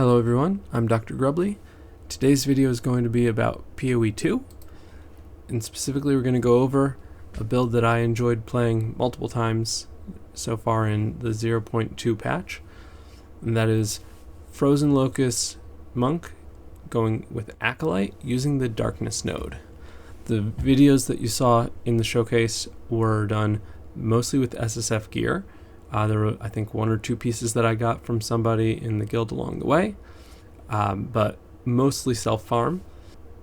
Hello everyone, I'm Dr. Grubbly. Today's video is going to be about POE2, and specifically we're going to go over a build that I enjoyed playing multiple times so far in the 0.2 patch, and that is Frozen Locus Monk going with Acolyte using the Darkness node. The videos that you saw in the showcase were done mostly with SSF gear. There were, I think, one or two pieces that I got from somebody in the guild along the way, but mostly self-farm.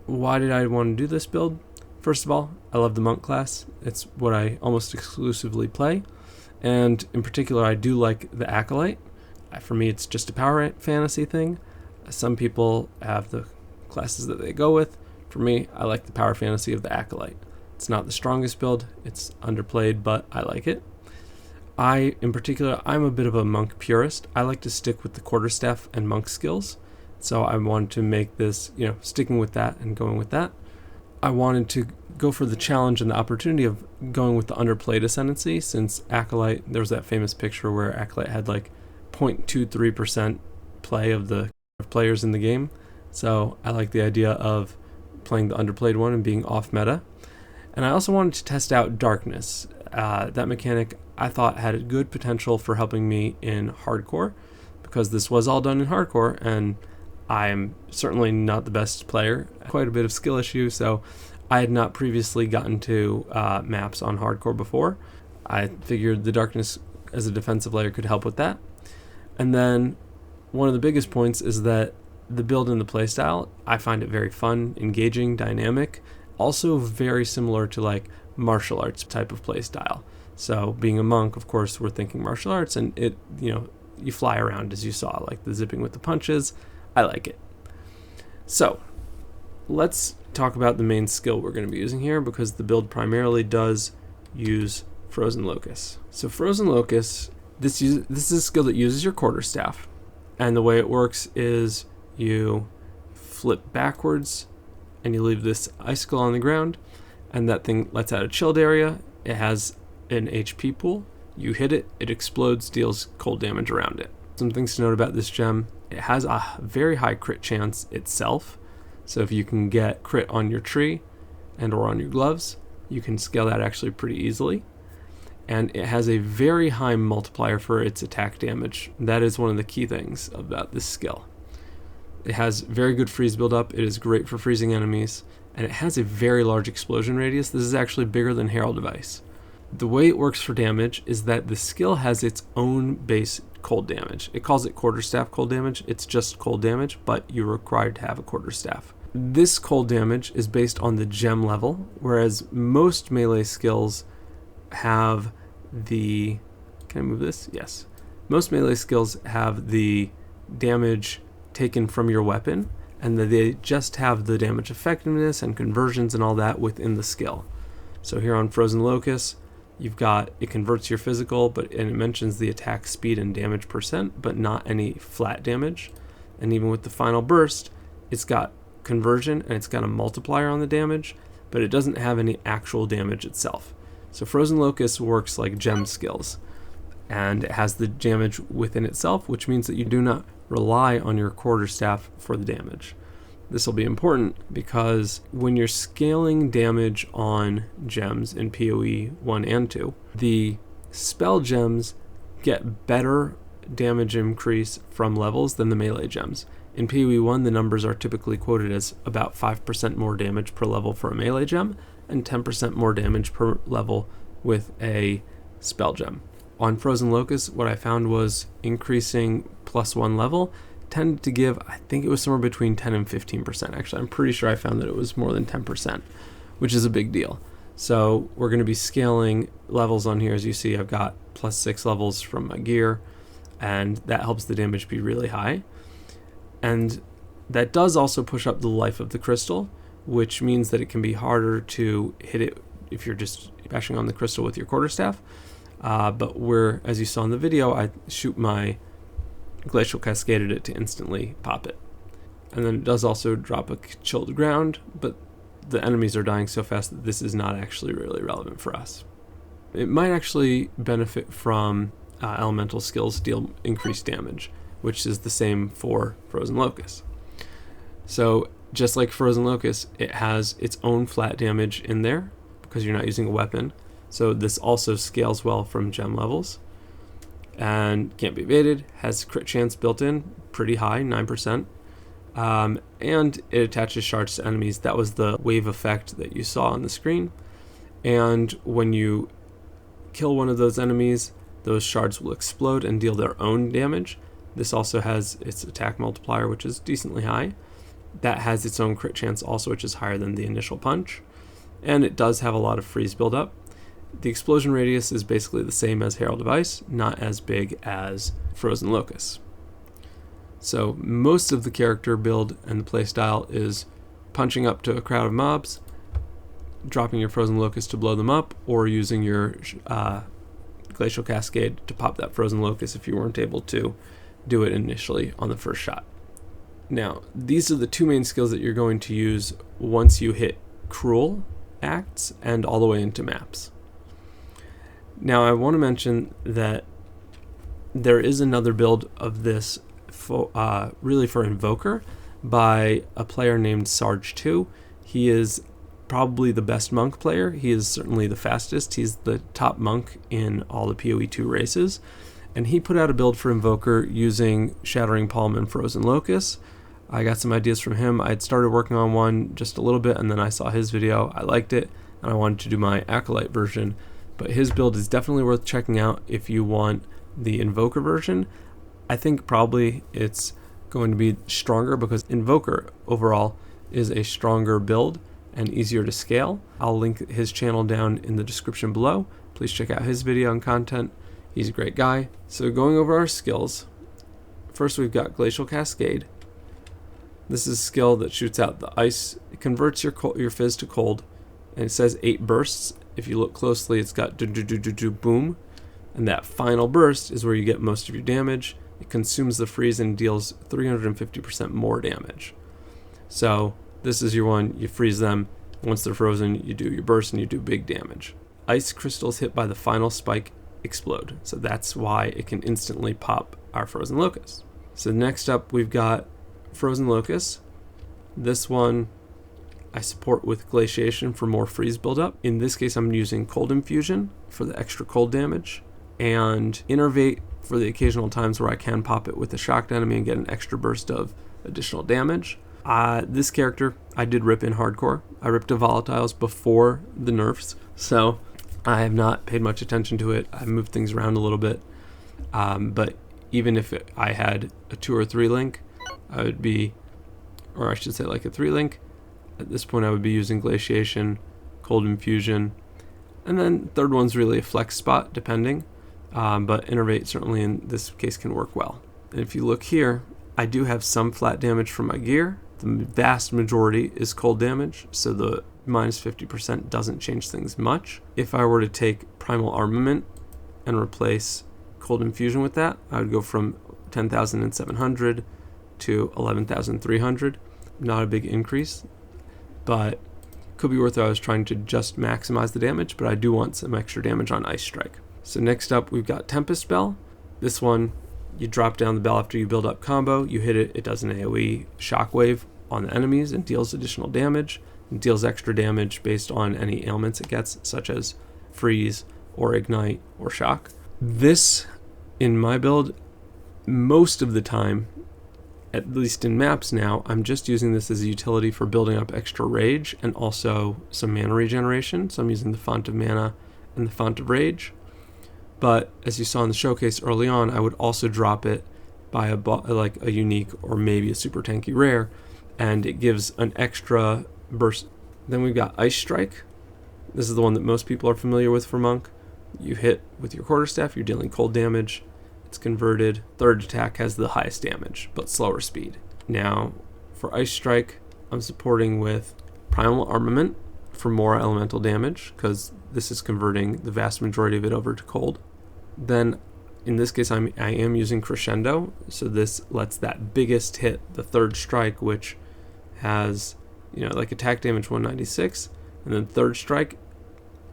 Why did I want to do this build? First of all, I love the monk class. It's what I almost exclusively play, and in particular, I do like the Acolyte. For me, it's just a power fantasy thing. Some people have the classes that they go with. For me, I like the power fantasy of the Acolyte. It's not the strongest build, it's underplayed, but I like it. In particular, I'm a bit of a monk purist. I like to stick with the quarterstaff and monk skills. So I wanted to make this, sticking with that and going with that. I wanted to go for the challenge and the opportunity of going with the underplayed Ascendancy, since Acolyte, there was that famous picture where Acolyte had like 0.23% play of the players in the game. So I like the idea of playing the underplayed one and being off meta. And I also wanted to test out Darkness. That mechanic I thought had a good potential for helping me in hardcore, because this was all done in hardcore and I'm certainly not the best player. Quite a bit of skill issue, so I had not previously gotten to maps on hardcore before. I figured the Darkness as a defensive layer could help with that. And then one of the biggest points is that the build and the playstyle, I find it very fun, engaging, dynamic, also very similar to like martial arts type of playstyle. So being a monk, of course, we're thinking martial arts, and it, you fly around as you saw, like the zipping with the punches. I like it. So let's talk about the main skill we're going to be using here, because the build primarily does use Frozen Locus. So Frozen Locus, this is a skill that uses your quarterstaff, and the way it works is you flip backwards and you leave this icicle on the ground, and that thing lets out a chilled area. It has an HP pool. You hit it, it explodes, deals cold damage around it. Some things to note about this gem: it has a very high crit chance itself. So if you can get crit on your tree and or on your gloves, you can scale that actually pretty easily. And it has a very high multiplier for its attack damage. That is one of the key things about this skill. It has very good freeze buildup. It is great for freezing enemies, and it has a very large explosion radius. This is actually bigger than Herald Device. The way it works for damage is that the skill has its own base cold damage. It calls it quarterstaff cold damage. It's just cold damage, but you're required to have a quarterstaff. This cold damage is based on the gem level, whereas most melee skills have the... Can I move this? Yes. Most melee skills have the damage taken from your weapon, and they just have the damage effectiveness and conversions and all that within the skill. So here on Frozen Locus, you've got, it converts your physical, and it mentions the attack speed and damage percent, but not any flat damage. And even with the final burst, it's got conversion and it's got a multiplier on the damage, but it doesn't have any actual damage itself. So Frozen Locus works like gem skills, and it has the damage within itself, which means that you do not rely on your quarterstaff for the damage. This will be important because when you're scaling damage on gems in POE 1 and 2, the spell gems get better damage increase from levels than the melee gems. In POE 1, the numbers are typically quoted as about 5% more damage per level for a melee gem and 10% more damage per level with a spell gem. On Frozen Locus, what I found was increasing +1 level tended to give, I think it was somewhere between 10 and 15%. Actually, I'm pretty sure I found that it was more than 10%, which is a big deal. So we're going to be scaling levels on here. As you see, I've got +6 levels from my gear, and that helps the damage be really high. And that does also push up the life of the crystal, which means that it can be harder to hit it if you're just bashing on the crystal with your quarterstaff. But as you saw in the video, I shoot my Glacial Cascaded it to instantly pop it. And then it does also drop a chilled ground, but the enemies are dying so fast that this is not actually really relevant for us. It might actually benefit from elemental skills deal increased damage, which is the same for Frozen Locus. So just like Frozen Locus, it has its own flat damage in there because you're not using a weapon. So this also scales well from gem levels and can't be evaded, has crit chance built in, pretty high, 9%. And it attaches shards to enemies. That was the wave effect that you saw on the screen. And when you kill one of those enemies, those shards will explode and deal their own damage. This also has its attack multiplier, which is decently high. That has its own crit chance also, which is higher than the initial punch. And it does have a lot of freeze buildup. The explosion radius is basically the same as Herald of Ice, not as big as Frozen Locus. So most of the character build and the playstyle is punching up to a crowd of mobs, dropping your Frozen Locus to blow them up, or using your Glacial Cascade to pop that Frozen Locus if you weren't able to do it initially on the first shot. Now, these are the two main skills that you're going to use once you hit Cruel acts and all the way into maps. Now, I want to mention that there is another build of this really for Invoker by a player named Sarge2. He is probably the best monk player. He is certainly the fastest. He's the top monk in all the POE2 races. And he put out a build for Invoker using Shattering Palm and Frozen Locus. I got some ideas from him. I'd started working on one just a little bit, and then I saw his video. I liked it, and I wanted to do my Acolyte version. But his build is definitely worth checking out if you want the Invoker version. I think probably it's going to be stronger because Invoker overall is a stronger build and easier to scale. I'll link his channel down in the description below. Please check out his video and content. He's a great guy. So going over our skills, first we've got Glacial Cascade. This is a skill that shoots out the ice. It converts your fizz to cold, and it says 8 bursts. If you look closely, it's got do boom, and that final burst is where you get most of your damage. It consumes the freeze and deals 350% more damage. So this is your one. You freeze them. Once they're frozen, you do your burst and you do big damage. Ice crystals hit by the final spike explode. So that's why it can instantly pop our Frozen Locus. So next up, we've got Frozen Locus. This one I support with Glaciation for more freeze buildup. In this case, I'm using Cold Infusion for the extra cold damage, and Innervate for the occasional times where I can pop it with a shocked enemy and get an extra burst of additional damage. This character I did rip in hardcore. I ripped to volatiles before the nerfs, so I have not paid much attention to it. I moved things around a little bit, but even if I had a 2 or 3 link, I would be, or I should say like a 3 link, at this point I would be using Glaciation, Cold Infusion, and then third one's really a flex spot depending, but Innervate certainly in this case can work well. And if you look here, I do have some flat damage from my gear. The vast majority is cold damage, so the minus 50% doesn't change things much. If I were to take Primal Armament and replace Cold Infusion with that, I would go from 10,700 to 11,300. Not a big increase, but could be worth it. I was trying to just maximize the damage, but I do want some extra damage on Ice Strike. So next up, we've got Tempest Bell. This one, you drop down the bell after you build up combo, you hit it, it does an AoE shockwave on the enemies and deals additional damage. It deals extra damage based on any ailments it gets, such as freeze or ignite or shock. This, in my build, most of the time, at least in maps now, I'm just using this as a utility for building up extra rage and also some mana regeneration. So I'm using the Font of Mana and the Font of Rage. But as you saw in the showcase early on, I would also drop it by a unique or maybe a super tanky rare, and it gives an extra burst. Then we've got Ice Strike. This is the one that most people are familiar with for Monk. You hit with your quarterstaff, you're dealing cold damage. It's converted. Third attack has the highest damage, but slower speed. Now, for Ice Strike, I'm supporting with Primal Armament for more elemental damage, because this is converting the vast majority of it over to cold. Then, in this case, I am using Crescendo, so this lets that biggest hit, the third strike, which has, like attack damage 196, and then third strike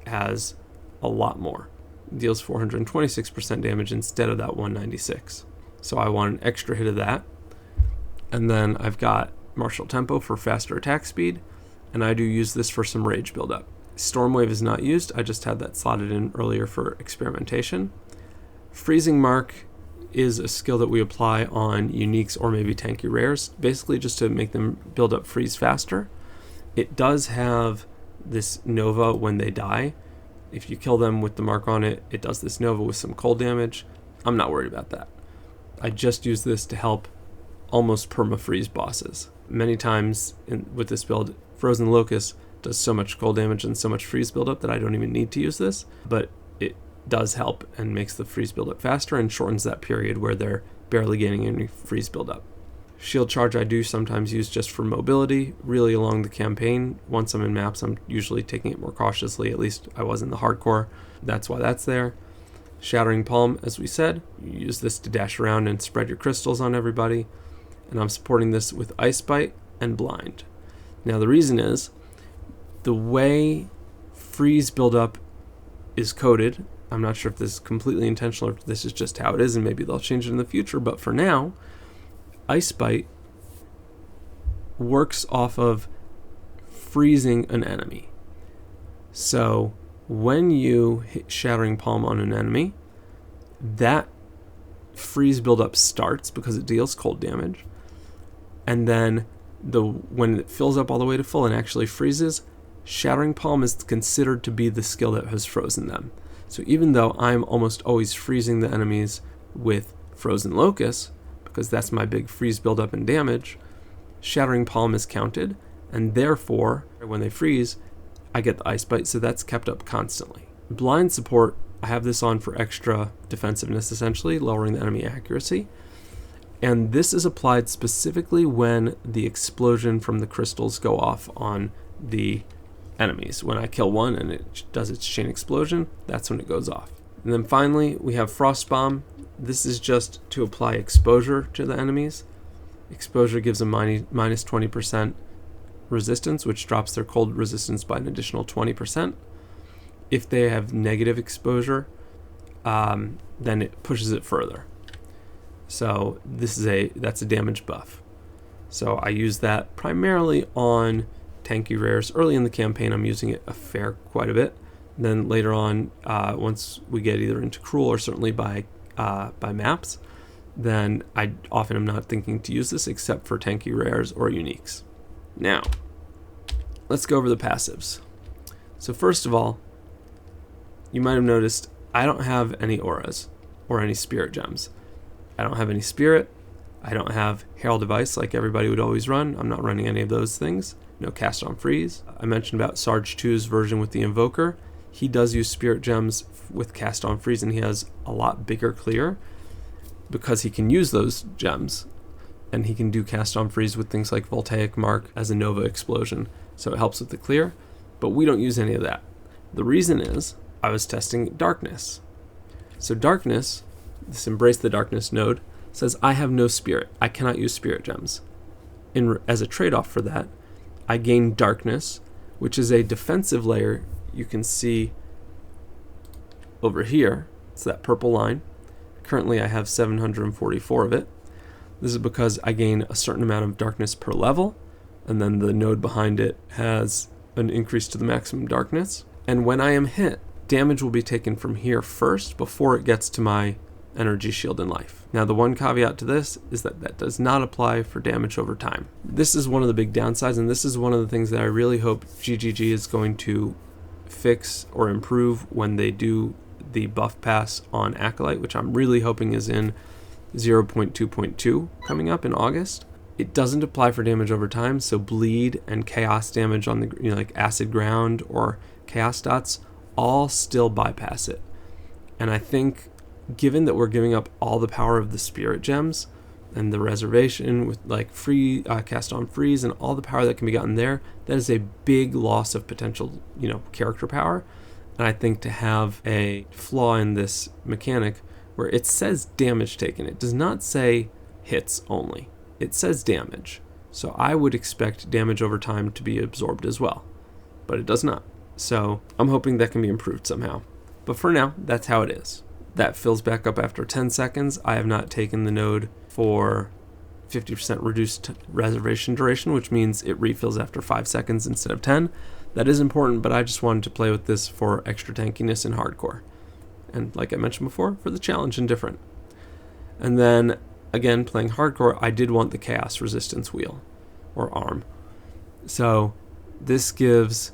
has a lot more. Deals 426% damage instead of that 196. so I want an extra hit of that. And then I've got Martial Tempo for faster attack speed, and I do use this for some rage buildup. Stormwave is not used, I just had that slotted in earlier for experimentation. Freezing Mark is a skill that we apply on uniques or maybe tanky rares, basically just to make them build up freeze faster. It does have this Nova when they die. If you kill them with the mark on it, it does this Nova with some cold damage. I'm not worried about that. I just use this to help almost perma-freeze bosses. Many times with this build, Frozen Locus does so much cold damage and so much freeze buildup that I don't even need to use this, but it does help and makes the freeze buildup faster and shortens that period where they're barely gaining any freeze buildup. Shield Charge I do sometimes use just for mobility, really along the campaign. Once I'm in maps, I'm usually taking it more cautiously, at least I was in the hardcore. That's why that's there. Shattering Palm, as we said, you use this to dash around and spread your crystals on everybody. And I'm supporting this with Ice Bite and Blind. Now the reason is, the way freeze buildup is coded, I'm not sure if this is completely intentional or if this is just how it is, and maybe they'll change it in the future, but for now, Ice Bite works off of freezing an enemy. So when you hit Shattering Palm on an enemy, that freeze buildup starts because it deals cold damage, and then when it fills up all the way to full and actually freezes, Shattering Palm is considered to be the skill that has frozen them. So even though I'm almost always freezing the enemies with Frozen Locus, because that's my big freeze buildup and damage, Shattering Palm is counted, and therefore, when they freeze, I get the Ice Bite, so that's kept up constantly. Blind support, I have this on for extra defensiveness, essentially, lowering the enemy accuracy. And this is applied specifically when the explosion from the crystals go off on the enemies. When I kill one and it does its chain explosion, that's when it goes off. And then finally, we have Frost Bomb. This is just to apply exposure to the enemies. Exposure gives a minus 20% resistance, which drops their cold resistance by an additional 20%. If they have negative exposure, then it pushes it further. So that's a damage buff. So I use that primarily on tanky rares. Early in the campaign, I'm using it quite a bit. Then later on, once we get either into Cruel or certainly by maps, then I often am not thinking to use this except for tanky rares or uniques. Now, let's go over the passives. So first of all, you might have noticed I don't have any auras or any spirit gems. I don't have any spirit. I don't have Herald of Ice like everybody would always run. I'm not running any of those things. No cast on freeze. I mentioned about Sarge 2's version with the Invoker. He does use spirit gems with cast on freeze, and he has a lot bigger clear because he can use those gems, and he can do cast on freeze with things like Voltaic Mark as a Nova explosion, so it helps with the clear, but we don't use any of that. The reason is I was testing Darkness. So Darkness, this Embrace the Darkness node, says I have no spirit. I cannot use spirit gems. As a trade-off for that, I gain Darkness, which is a defensive layer. You can see over here, it's that purple line. Currently I have 744 of it. This is because I gain a certain amount of darkness per level, and then the node behind it has an increase to the maximum darkness. And when I am hit, damage will be taken from here first before it gets to my energy shield and life. Now the one caveat to this is that that does not apply for damage over time. This is one of the big downsides, and this is one of the things that I really hope GGG is going to fix or improve when they do the buff pass on Acolyte, which I'm really hoping is in 0.2.2 coming up in August. It doesn't apply for damage over time, so bleed and chaos damage on the like acid ground or chaos dots all still bypass it. And I think given that we're giving up all the power of the spirit gems and the reservation with like free cast on freeze and all the power that can be gotten there, that is a big loss of potential, character power. And I think to have a flaw in this mechanic where it says damage taken, it does not say hits only, it says damage. So I would expect damage over time to be absorbed as well, but it does not. So I'm hoping that can be improved somehow. But for now, that's how it is. that fills back up after 10 seconds. I have not taken the node for 50% reduced reservation duration, which means it refills after 5 seconds instead of 10. That is important, but I just wanted to play with this for extra tankiness in hardcore. And like I mentioned before, for the challenge and different. And then, again, playing hardcore, I did want the chaos resistance wheel, or arm. So this gives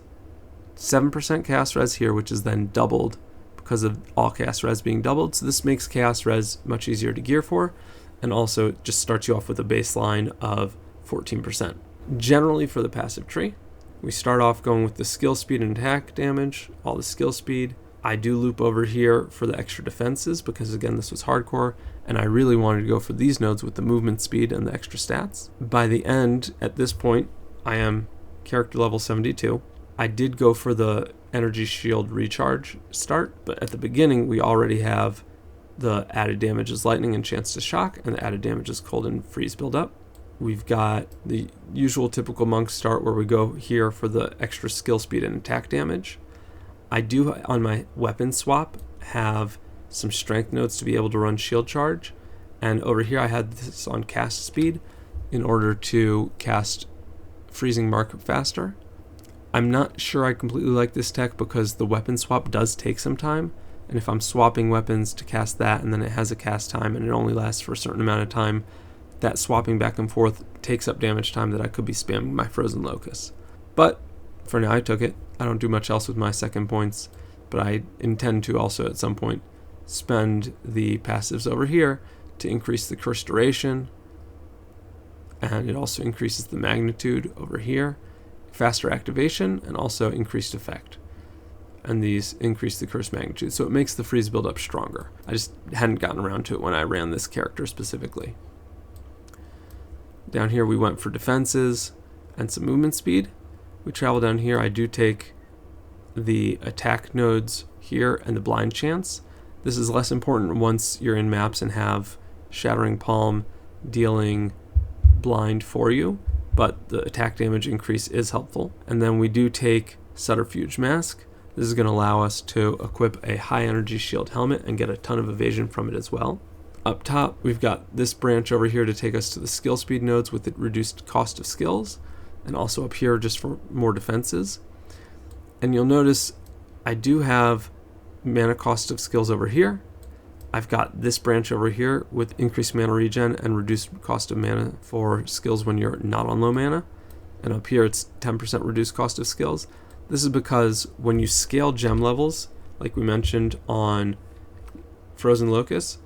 7% chaos res here, which is then doubled because of all chaos res being doubled. So this makes chaos res much easier to gear for, and also it just starts you off with a baseline of 14%. Generally for the passive tree, we start off going with the skill speed and attack damage, all the skill speed. I do loop over here for the extra defenses because, again, this was hardcore, and I really wanted to go for these nodes with the movement speed and the extra stats. By the end, at this point, I am character level 72. I did go for the energy shield recharge start, but at the beginning, we already have the added damage is lightning and chance to shock, and the added damage is cold and freeze build up. We've got the usual typical monk start where we go here for the extra skill speed and attack damage. I do, on my weapon swap, have some strength nodes to be able to run shield charge, and over here I had this on cast speed in order to cast freezing mark faster. I'm not sure I completely like this tech because the weapon swap does take some time, and if I'm swapping weapons to cast that and then it has a cast time and it only lasts for a certain amount of time, that swapping back and forth takes up damage time that I could be spamming my frozen locus. But for now I took it. I don't do much else with my second points, but I intend to also at some point spend the passives over here to increase the curse duration, and it also increases the magnitude over here, faster activation, and also increased effect. And these increase the curse magnitude, so it makes the freeze build up stronger. I just hadn't gotten around to it when I ran this character specifically. Down here we went for defenses and some movement speed. We travel down here. I do take the attack nodes here and the blind chance. This is less important once you're in maps and have Shattering Palm dealing blind for you, but the attack damage increase is helpful. And then we do take Subterfuge Mask. This is going to allow us to equip a high energy shield helmet and get a ton of evasion from it as well. Up top, we've got this branch over here to take us to the skill speed nodes with the reduced cost of skills, and also up here just for more defenses. And you'll notice I do have mana cost of skills over here. I've got this branch over here with increased mana regen and reduced cost of mana for skills when you're not on low mana. And up here it's 10% reduced cost of skills. This is because when you scale gem levels, like we mentioned on Frozen Locus,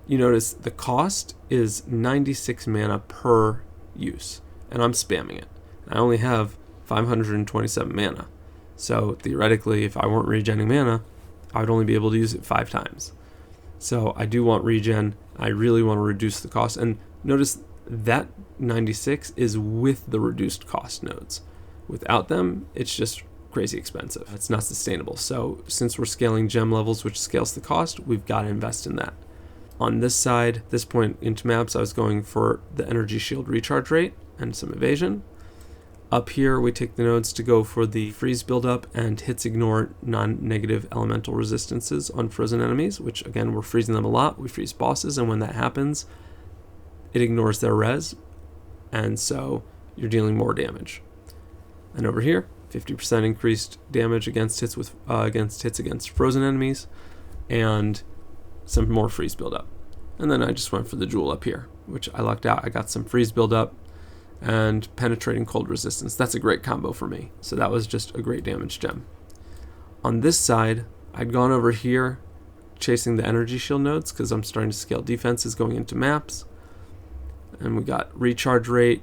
you notice the cost is 96 mana per use, and I'm spamming it. I only have 527 mana, so theoretically if I weren't regenning mana, I would only be able to use it 5 times. So I do want regen. I really want to reduce the cost, and notice that 96 is with the reduced cost nodes. Without them, it's just crazy expensive. It's not sustainable. So since we're scaling gem levels, which scales the cost, we've got to invest in that. On this side, this point into maps, I was going for the energy shield recharge rate and some evasion. Up here, we take the nodes to go for the freeze buildup and hits ignore non-negative elemental resistances on frozen enemies, which again, we're freezing them a lot. We freeze bosses, and when that happens, it ignores their res, and so you're dealing more damage. And over here, 50% increased damage against hits against frozen enemies, and some more freeze buildup. And then I just went for the jewel up here, which I lucked out. I got some freeze buildup and penetrating cold resistance. That's a great combo for me. So that was just a great damage gem. On this side, I'd gone over here chasing the energy shield nodes because I'm starting to scale defenses going into maps. And we got recharge rate,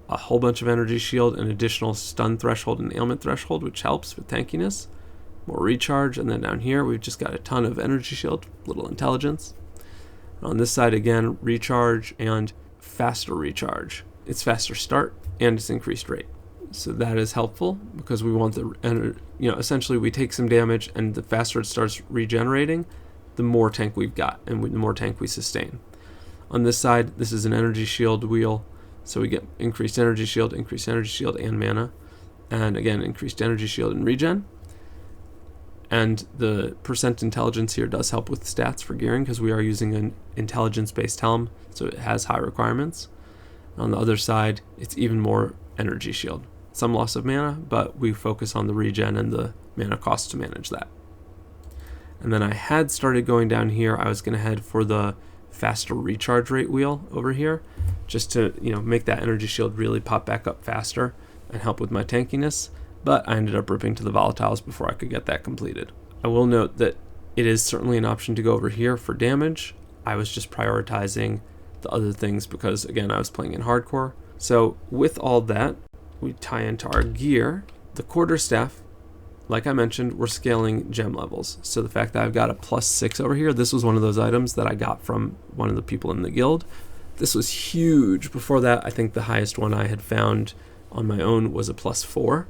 a whole bunch of energy shield, an additional stun threshold and ailment threshold, which helps with tankiness. More recharge, and then down here we've just got a ton of energy shield, little intelligence. And on this side again, recharge and faster recharge. It's faster start and it's increased rate. So that is helpful because we want the, essentially we take some damage, and the faster it starts regenerating, the more tank we've got and the more tank we sustain. On this side, this is an energy shield wheel, so we get increased energy shield, and mana, and again increased energy shield and regen. And the percent intelligence here does help with stats for gearing because we are using an intelligence-based helm, so it has high requirements. On the other side, it's even more energy shield. Some loss of mana, but we focus on the regen and the mana cost to manage that. And then I had started going down here. I was going to head for the faster recharge rate wheel over here, just to make that energy shield really pop back up faster and help with my tankiness. But I ended up ripping to the volatiles before I could get that completed. I will note that it is certainly an option to go over here for damage. I was just prioritizing the other things because, again, I was playing in hardcore. So with all that, we tie into our gear. The quarterstaff, like I mentioned, we're scaling gem levels. So the fact that I've got a +6 over here, this was one of those items that I got from one of the people in the guild. This was huge. Before that, I think the highest one I had found on my own was a +4.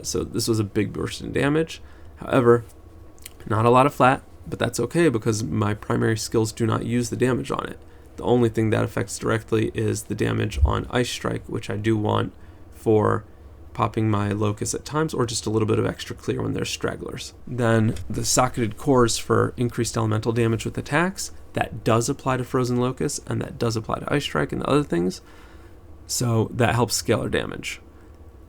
So this was a big burst in damage. However, not a lot of flat, but that's okay because my primary skills do not use the damage on it. The only thing that affects directly is the damage on Ice Strike, which I do want for popping my Locus at times, or just a little bit of extra clear when there's stragglers. Then the socketed cores for increased elemental damage with attacks, that does apply to Frozen Locus, and that does apply to Ice Strike and the other things, so that helps scale our damage.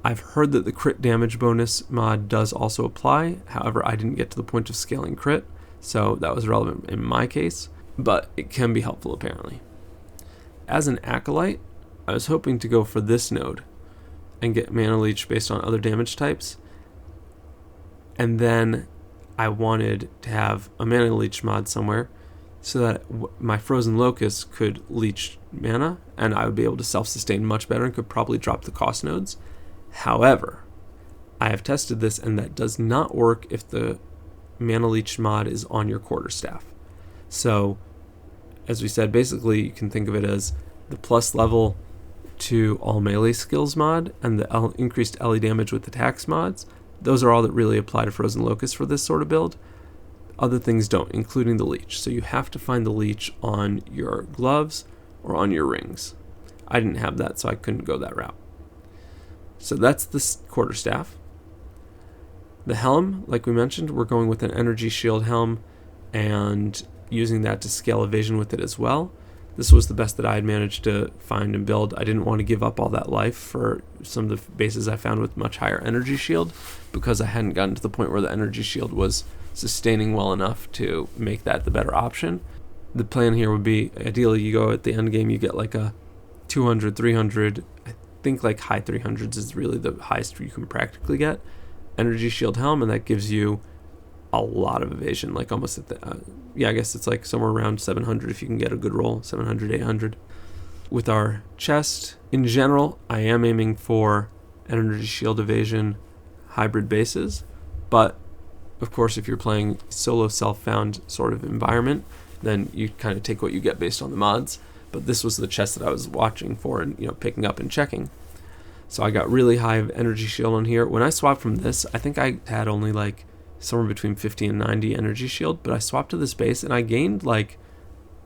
I've heard that the crit damage bonus mod does also apply. However, I didn't get to the point of scaling crit, so that was relevant in my case, but it can be helpful apparently. As an Acolyte, I was hoping to go for this node and get mana leech based on other damage types, and then I wanted to have a mana leech mod somewhere so that my Frozen Locus could leech mana and I would be able to self-sustain much better and could probably drop the cost nodes. However, I have tested this and that does not work if the mana leech mod is on your quarterstaff. So, as we said, basically you can think of it as the plus level to all melee skills mod and the increased LE damage with attacks mods. Those are all that really apply to Frozen Locus for this sort of build. Other things don't, including the leech. So you have to find the leech on your gloves or on your rings. I didn't have that, so I couldn't go that route. So that's the quarterstaff. The helm, like we mentioned, we're going with an energy shield helm and using that to scale evasion with it as well. This was the best that I had managed to find and build. I didn't want to give up all that life for some of the bases I found with much higher energy shield because I hadn't gotten to the point where the energy shield was sustaining well enough to make that the better option. The plan here would be, ideally you go at the end game, you get like a 200, 300, I think like high 300s is really the highest you can practically get. Energy shield helm, and that gives you a lot of evasion, like almost at the, I guess it's like somewhere around 700 if you can get a good roll, 700, 800. With our chest, in general, I am aiming for energy shield evasion hybrid bases, but of course if you're playing solo self-found sort of environment, then you kind of take what you get based on the mods. But this was the chest that I was watching for and picking up and checking. So I got really high energy shield on here. When I swapped from this, I think I had only like somewhere between 50 and 90 energy shield, but I swapped to this base and I gained like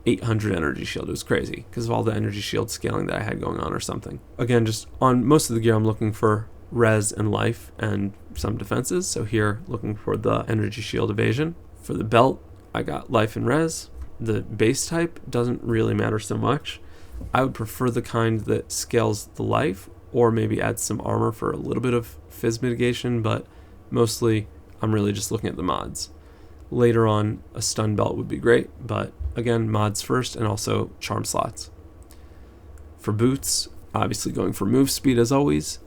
800 energy shield. It was crazy because of all the energy shield scaling that I had going on or something. Again, just on most of the gear I'm looking for res and life and some defenses. So here looking for the energy shield evasion. For the belt, I got life and res. The base type doesn't really matter so much. I would prefer the kind that scales the life or maybe adds some armor for a little bit of fizz mitigation, but mostly I'm really just looking at the mods. Later on, a stun belt would be great, but again, mods first and also charm slots. For boots, obviously going for move speed as always.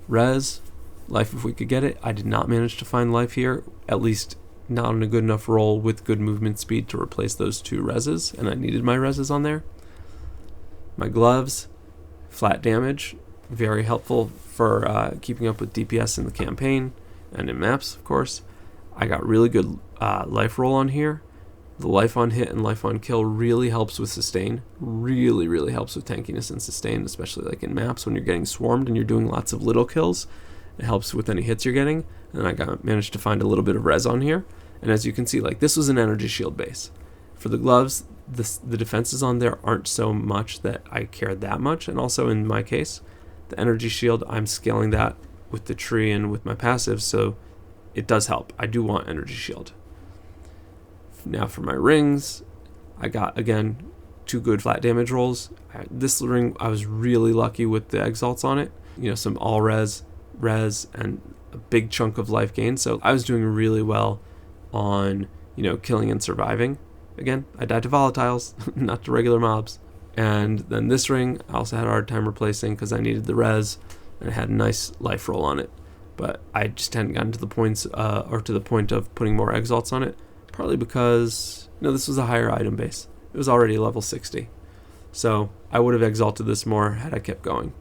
Res, life if we could get it. I did not manage to find life here, at least not on a good enough roll with good movement speed to replace those two reses, and I needed my reses on there. My gloves, flat damage, very helpful for keeping up with DPS in the campaign and in maps, of course. I got really good life roll on here. The life on hit and life on kill really helps with sustain. Really helps with tankiness and sustain, especially like in maps when you're getting swarmed and you're doing lots of little kills. It helps with any hits you're getting. And I managed to find a little bit of res on here. And as you can see, like this was an energy shield base. For the gloves, the defenses on there aren't so much that I care that much. And also in my case, the energy shield, I'm scaling that with the tree and with my passive, so it does help. I do want energy shield. Now for my rings, I got, again, 2 good flat damage rolls. This ring, I was really lucky with the exalts on it. You know, some all res, and a big chunk of life gain. So I was doing really well on, you know, killing and surviving. Again, I died to volatiles, not to regular mobs. And then this ring, I also had a hard time replacing because I needed the res, and it had a nice life roll on it. But I just hadn't gotten to the points, or to the point of putting more exalts on it, partly because, you know, this was a higher item base. It was already level 60. So I would have exalted this more had I kept going.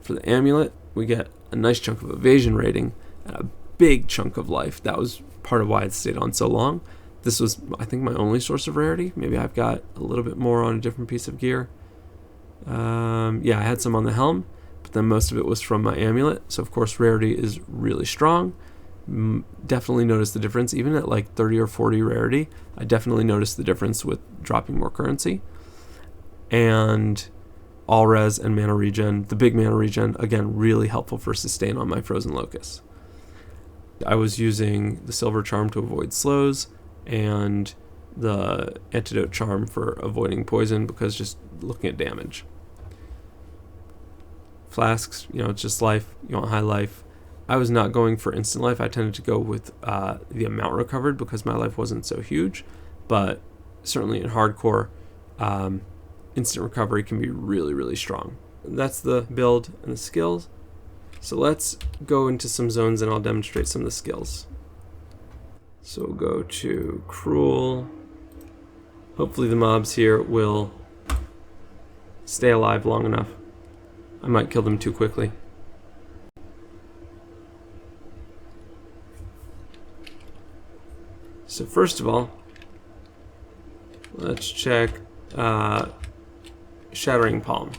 For the amulet, we get a nice chunk of evasion rating and a big chunk of life. That was part of why it stayed on so long. This was, I think, my only source of rarity. Maybe I've got a little bit more on a different piece of gear. Yeah, I had some on the helm, but then most of it was from my amulet. So, of course, rarity is really strong. Definitely noticed the difference. Even at like 30 or 40 rarity, I definitely noticed the difference with dropping more currency. And all res and mana regen, the big mana regen, again, really helpful for sustain on my frozen locus. I was using the silver charm to avoid slows and the antidote charm for avoiding poison, because just looking at damage. Flasks, you know, it's just life. You want high life. I was not going for instant life. I tended to go with the amount recovered because my life wasn't so huge. But certainly in hardcore, instant recovery can be really, really strong. That's the build and the skills. So let's go into some zones and I'll demonstrate some of the skills. So we'll go to Cruel. Hopefully the mobs here will stay alive long enough. I might kill them too quickly. So first of all, let's check Shattering Palm.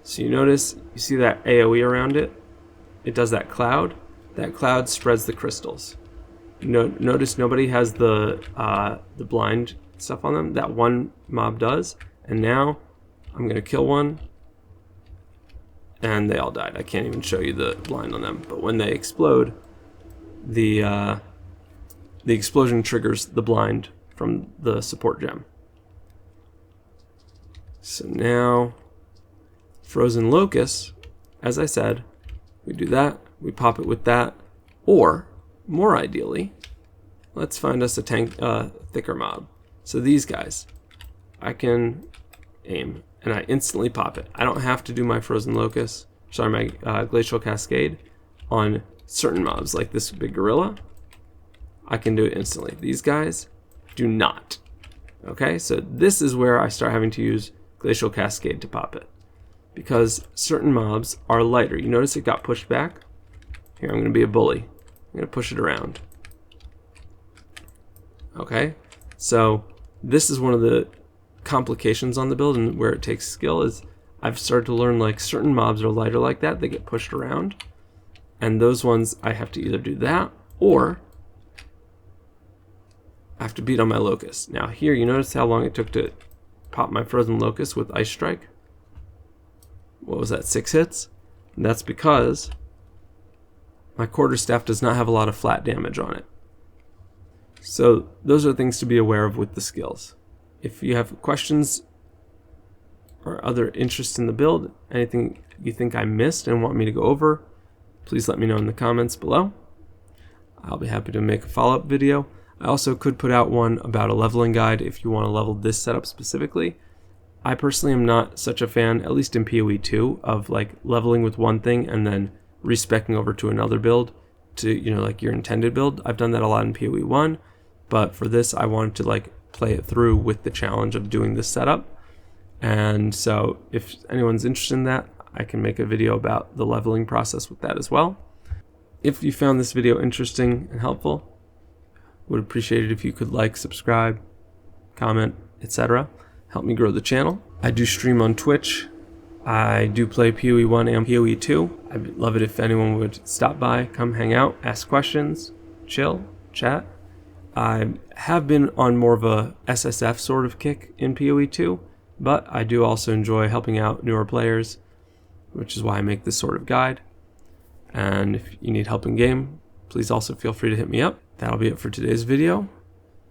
So you see that AoE around it? It does that cloud. That cloud spreads the crystals. Notice nobody has the blind stuff on them. That one mob does. And now I'm going to kill one. And they all died. I can't even show you the blind on them. But when they explode, the explosion triggers the blind from the support gem. So now, Frozen Locus, as I said, we do that, we pop it with that, or, more ideally, let's find us a thicker mob. So these guys, I can aim, and I instantly pop it. I don't have to do my Frozen Locus, my Glacial Cascade on certain mobs, like this big gorilla. I can do it instantly. These guys do not. Okay, so this is where I start having to use Glacial Cascade to pop it, because certain mobs are lighter. You notice it got pushed back? Here, I'm going to be a bully. I'm going to push it around. Okay, so this is one of the complications on the build, and where it takes skill is I've started to learn like certain mobs are lighter like that. They get pushed around, and those ones I have to either do that or I have to beat on my Locus. Now here, you notice how long it took to pop my Frozen Locus with Ice Strike? What was that, 6 hits? And that's because my quarterstaff does not have a lot of flat damage on it. So those are things to be aware of with the skills. If you have questions or other interest in the build, anything you think I missed and want me to go over, please let me know in the comments below. I'll be happy to make a follow-up video. I also could put out one about a leveling guide if you want to level this setup specifically. I personally am not such a fan, at least in POE2, of like leveling with one thing and then respecing over to another build to, you know, like your intended build. I've done that a lot in POE1, but for this I wanted to like play it through with the challenge of doing this setup. And so if anyone's interested in that, I can make a video about the leveling process with that as well. If you found this video interesting and helpful, would appreciate it if you could like, subscribe, comment, etc. Help me grow the channel. I do stream on Twitch. I do play POE1 and POE2. I'd love it if anyone would stop by, come hang out, ask questions, chill, chat. I have been on more of a SSF sort of kick in POE2, but I do also enjoy helping out newer players, which is why I make this sort of guide. And if you need help in game, please also feel free to hit me up. That'll be it for today's video.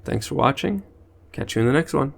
Thanks for watching. Catch you in the next one.